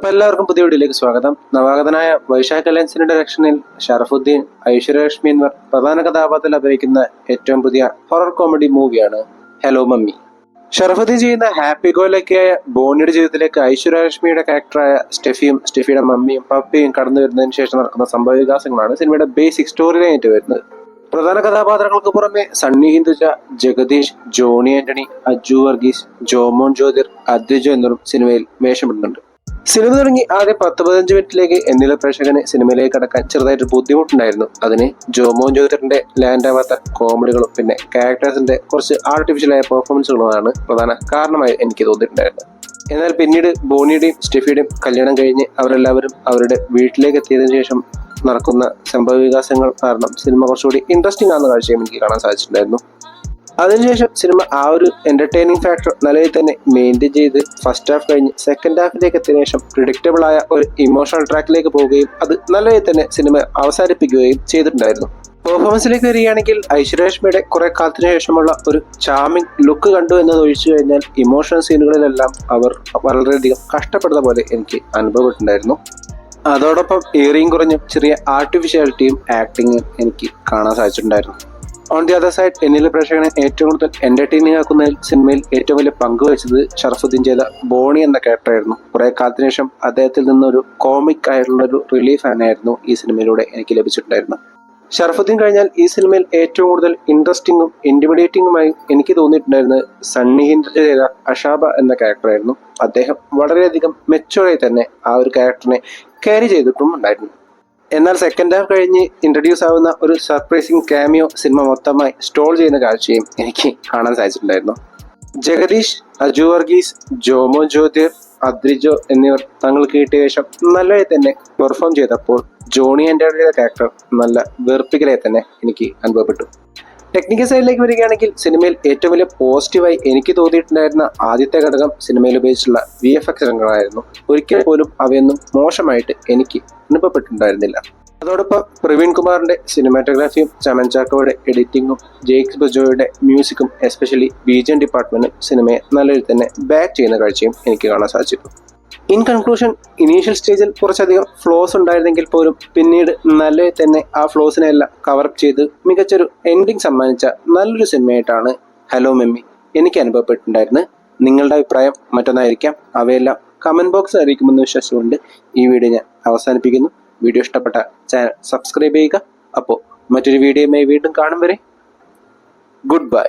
അപ്പോൾ എല്ലാവർക്കും പുതിയ വീഡിയോയിലേക്ക് സ്വാഗതം. നവാഗതനായ വൈശാഖ് അലയൻസിന്റെ ഡയറക്ഷനിൽ ഷറഫുദ്ദീൻ, ഐശ്വര്യലക്ഷ്മി എന്നിവർ പ്രധാന കഥാപാത്രത്തിൽ അഭിനയിക്കുന്ന ഏറ്റവും പുതിയ ഹൊറർ കോമഡി മൂവിയാണ് ഹലോ മമ്മി. ഷറഫുദ്ദീൻ ചെയ്യുന്ന ഹാപ്പി ഗോയിലൊക്കെയായ ബോണിയുടെ ജീവിതത്തിലേക്ക് ഐശ്വര്യലക്ഷ്മിയുടെ ക്യാരക്ടറായ സ്റ്റെഫിയുടെ മമ്മിയും പപ്പിയും കടന്നു വരുന്നതിന് ശേഷം നടക്കുന്ന സംഭവ വികാസങ്ങളാണ് സിനിമയുടെ ബേസിക് സ്റ്റോറി ലൈനായിട്ട് വരുന്നത്. പ്രധാന കഥാപാത്രങ്ങൾക്ക് പുറമെ സണ്ണി ഹിന്ദുജ, ജഗദീഷ്, ജോണി ആന്റണി, അജു വർഗീസ്, ജോമോൻ ജ്യോതിർ, അദ്രിജോ എന്നിവരും സിനിമയിൽ വേഷമിടുന്നുണ്ട്. സിനിമ തുടങ്ങി ആദ്യ 10-15 മിനിറ്റിലേക്ക് എന്നിലെ പ്രേക്ഷകന് സിനിമയിലേക്ക് കടക്കാൻ ചെറുതായിട്ട് ബുദ്ധിമുട്ടുണ്ടായിരുന്നു. അതിന് ജോമോൻ ജ്യോതിറിന്റെ ലാൻഡ് ആവാത്ത കോമഡികളും പിന്നെ ക്യാരക്ടേഴ്സിന്റെ കുറച്ച് ആർട്ടിഫിഷ്യലായ പെർഫോമൻസുകളുമാണ് പ്രധാന കാരണമായി എനിക്ക് തോന്നിയിട്ടുണ്ടായിരുന്നത്. എന്നാൽ പിന്നീട് ബോണിയുടെയും സ്റ്റെഫിയുടെയും കല്യാണം കഴിഞ്ഞ് അവരെല്ലാവരും അവരുടെ വീട്ടിലേക്ക് എത്തിയതിനു ശേഷം നടക്കുന്ന സംഭവ വികാസങ്ങൾ കാരണം സിനിമ കുറച്ചുകൂടി ഇൻട്രസ്റ്റിംഗ് ആണെന്ന കാഴ്ചയും എനിക്ക് കാണാൻ സാധിച്ചിട്ടുണ്ടായിരുന്നു. അതിനുശേഷം സിനിമ ആ ഒരു എന്റർടൈനിങ് ഫാക്ടർ നിലയിൽ തന്നെ മെയിൻറ്റെയിൻ ചെയ്ത് ഫസ്റ്റ് ഹാഫ് കഴിഞ്ഞ് സെക്കൻഡ് ഹാഫിലേക്ക് എത്തിയ ശേഷം പ്രിഡിക്റ്റബിൾ ആയ ഒരു ഇമോഷണൽ ട്രാക്കിലേക്ക് പോവുകയും അത് നല്ലതായി തന്നെ സിനിമ അവസാനിപ്പിക്കുകയും ചെയ്തിട്ടുണ്ടായിരുന്നു. പെർഫോമൻസിലേക്ക് വരികയാണെങ്കിൽ ഐശ്വര്യലക്ഷ്മിയുടെ കുറെ കാലത്തിന് ശേഷമുള്ള ഒരു ചാമിങ് ലുക്ക് കണ്ടു എന്നത് ഒഴിച്ചു കഴിഞ്ഞാൽ ഇമോഷണൽ സീനുകളിലെല്ലാം അവർ വളരെയധികം കഷ്ടപ്പെടുന്ന പോലെ എനിക്ക് അനുഭവപ്പെട്ടിട്ടുണ്ടായിരുന്നു. അതോടൊപ്പം ഏറിയും കുറഞ്ഞും ചെറിയ ആർട്ടിഫിഷ്യാലിറ്റിയും ആക്ടിങ്ങും എനിക്ക് കാണാൻ സാധിച്ചിട്ടുണ്ടായിരുന്നു. ഓൺ ദി അതർ സൈഡ് എന്നിലെ പ്രേക്ഷകനെ ഏറ്റവും കൂടുതൽ എന്റർടൈനിങ് ആക്കുന്നതിൽ സിനിമയിൽ ഏറ്റവും വലിയ പങ്ക് വഹിച്ചത് ഷറഫുദ്ദീൻ ചെയ്ത ബോണി എന്ന ക്യാരക്ടറായിരുന്നു. കുറെ കാലത്തിന് ശേഷം അദ്ദേഹത്തിൽ നിന്നൊരു കോമിക് ആയിട്ടുള്ള ഒരു റിലീഫ് ആയിരുന്നു ഈ സിനിമയിലൂടെ എനിക്ക് ലഭിച്ചിട്ടുണ്ടായിരുന്നു. ഷറഫുദ്ദീൻ കഴിഞ്ഞാൽ ഈ സിനിമയിൽ ഏറ്റവും കൂടുതൽ ഇൻട്രസ്റ്റിംഗും ഇന്റിമിഡേറ്റിംഗുമായി എനിക്ക് തോന്നിയിട്ടുണ്ടായിരുന്നത് സണ്ണി ഹിന്ദുജ ചെയ്ത അഷാബ എന്ന ക്യാരക്ടറായിരുന്നു. അദ്ദേഹം വളരെയധികം മെച്ചുവറായി തന്നെ ആ ഒരു ക്യാരക്ടറിനെ ക്യാരി ചെയ്തിട്ടും ഉണ്ടായിരുന്നു. എന്നാൽ സെക്കൻഡ് ഹാഫ് കഴിഞ്ഞ് ഇൻട്രൊഡ്യൂസ് ആവുന്ന ഒരു സർപ്രൈസിംഗ് ക്യാമിയോ സിനിമ മൊത്തമായി സ്റ്റോൾ ചെയ്യുന്ന കാഴ്ചയും എനിക്ക് കാണാൻ സാധിച്ചിട്ടുണ്ടായിരുന്നു. ജഗദീഷ്, അജു വർഗീസ്, ജോമോൻ ജ്യോതിർ, അദ്രിജോ എന്നിവർ തങ്ങൾക്ക് കിട്ടിയ ശേഷം നല്ലതായി തന്നെ പെർഫോം ചെയ്തപ്പോൾ ജോണി ആന്റണിയുടെ ക്യാരക്ടർ നല്ല വെറുപ്പിക്കലായി തന്നെ എനിക്ക് അനുഭവപ്പെട്ടു. ടെക്നിക്കൽ സൈഡിലേക്ക് വരികയാണെങ്കിൽ സിനിമയിൽ ഏറ്റവും വലിയ പോസിറ്റീവായി എനിക്ക് തോന്നിയിട്ടുണ്ടായിരുന്ന ആദ്യത്തെ ഘടകം സിനിമയിൽ ഉപയോഗിച്ചുള്ള VFX രംഗങ്ങളായിരുന്നു. ഒരിക്കൽ പോലും അവയൊന്നും മോശമായിട്ട് എനിക്ക് അനുഭവപ്പെട്ടിട്ടുണ്ടായിരുന്നില്ല. അതോടൊപ്പം പ്രവീൺ കുമാറിന്റെ സിനിമാറ്റോഗ്രാഫിയും ചമൻ ചാക്കോയുടെ എഡിറ്റിംഗും ജെയ്ക്സ് ബജോയുടെ മ്യൂസിക്കും എസ്പെഷ്യലി BGM ഡിപ്പാർട്ട്മെന്റും സിനിമയെ നല്ല രീതിയിൽ തന്നെ ബാക്ക് ചെയ്യുന്ന കാഴ്ചയും എനിക്ക് കാണാൻ സാധിച്ചിരുന്നു. ഇൻ കൺക്ലൂഷൻ, ഇനീഷ്യൽ സ്റ്റേജിൽ കുറച്ചധികം ഫ്ലോസ് ഉണ്ടായിരുന്നെങ്കിൽ പോലും പിന്നീട് നല്ല തന്നെ ആ ഫ്ലോസിനെ എല്ലാം കവറപ്പ് ചെയ്ത് മികച്ചൊരു എൻഡിങ് സമ്മാനിച്ച നല്ലൊരു സിനിമയായിട്ടാണ് ഹലോ മമ്മി എനിക്ക് അനുഭവപ്പെട്ടിട്ടുണ്ടായിരുന്നത്. നിങ്ങളുടെ അഭിപ്രായം മറ്റൊന്നായിരിക്കാം. അവയെല്ലാം കമന്റ് ബോക്സ് അറിയിക്കുമെന്ന് വിശ്വസിച്ചുകൊണ്ട് ഈ വീഡിയോ ഞാൻ അവസാനിപ്പിക്കുന്നു. വീഡിയോ ഇഷ്ടപ്പെട്ട ചാനൽ സബ്സ്ക്രൈബ് ചെയ്യുക. അപ്പോൾ മറ്റൊരു വീഡിയോയുമായി വീണ്ടും കാണും വരെ ഗുഡ് ബൈ.